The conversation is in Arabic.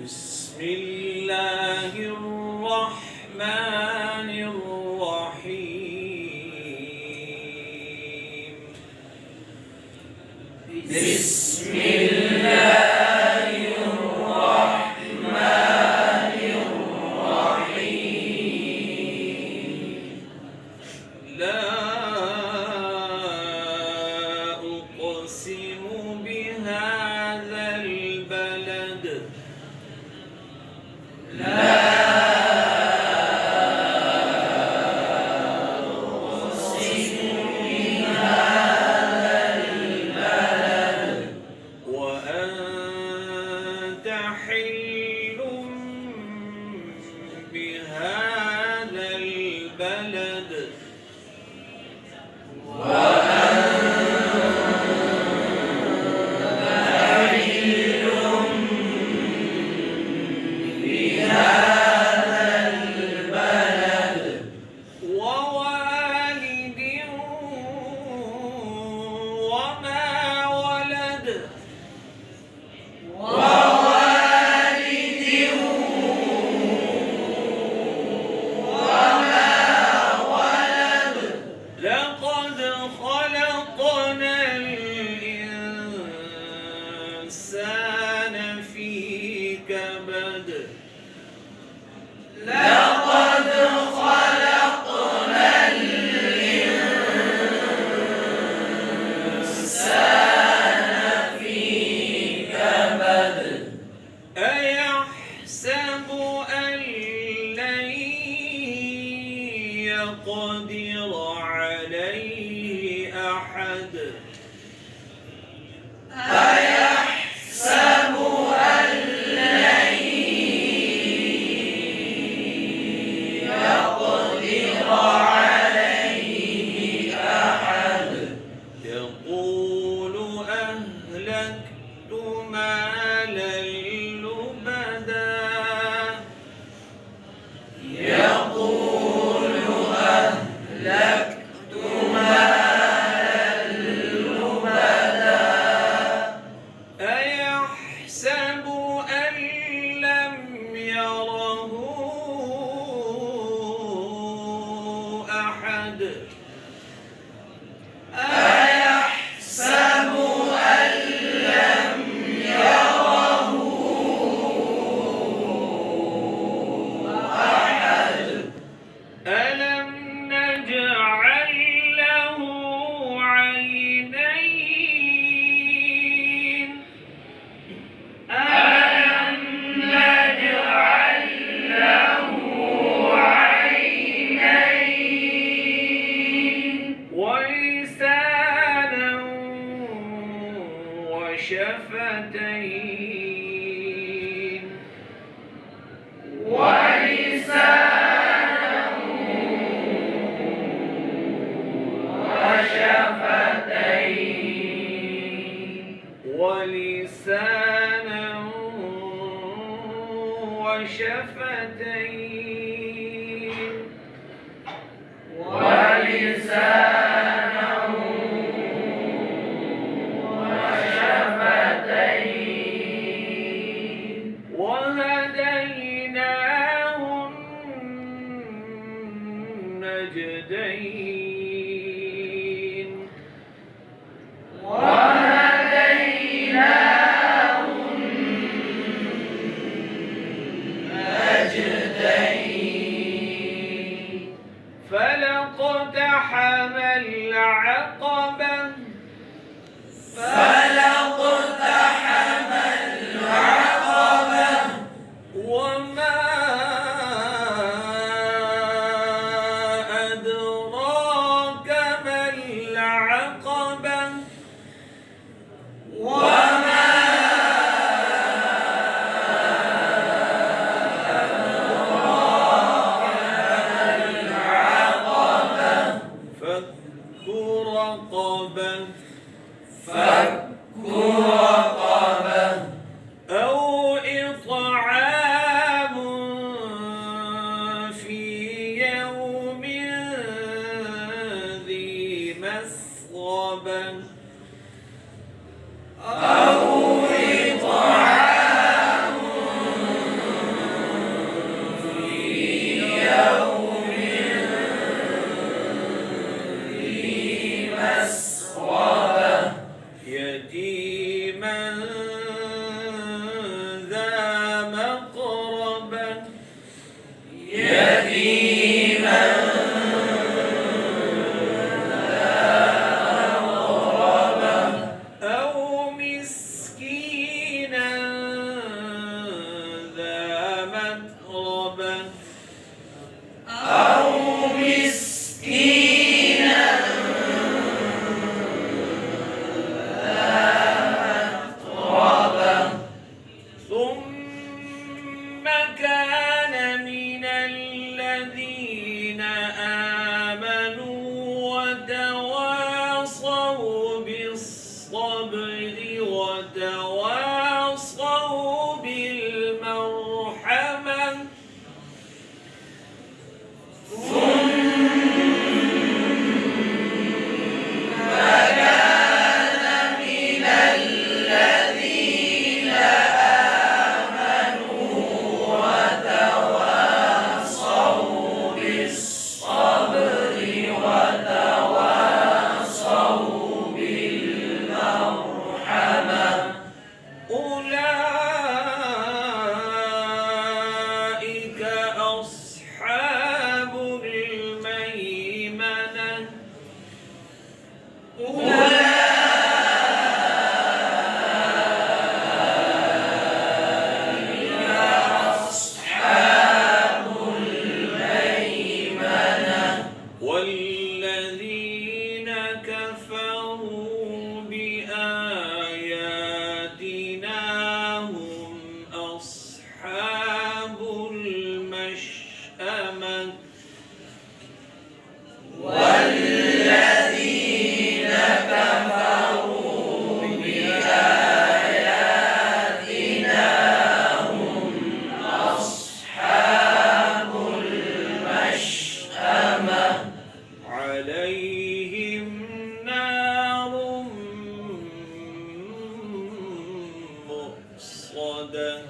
بسم الله الرحمن الرحيم. بسم الله الرحمن الرحيم. لا أقسم بهذا البلد. وأنت حل بهذا البلد. ووالد وما ولد. لقد خلقنا الإنسان في كبد. أيحسب أن لن يقدر عليه أحد. يقول أهلكت مالا لبدا. أيحسب أن لم يره أحد. ألم نجعل له عينين. ولسانا وشفتين. ولسانا وشفتين. وهديناه النجدين. فلاقتحم العقبة. وما أدراك ما العقبة. فك رقبة. أو إطعام في يوم ذي مسغبة. أو إطعام بالصبر وتواصوا بالمرحمة أولئك أصحاب الميمنة والذين كفروا بآياتنا هم أصحاب المشأمة عليهم نار مؤصدة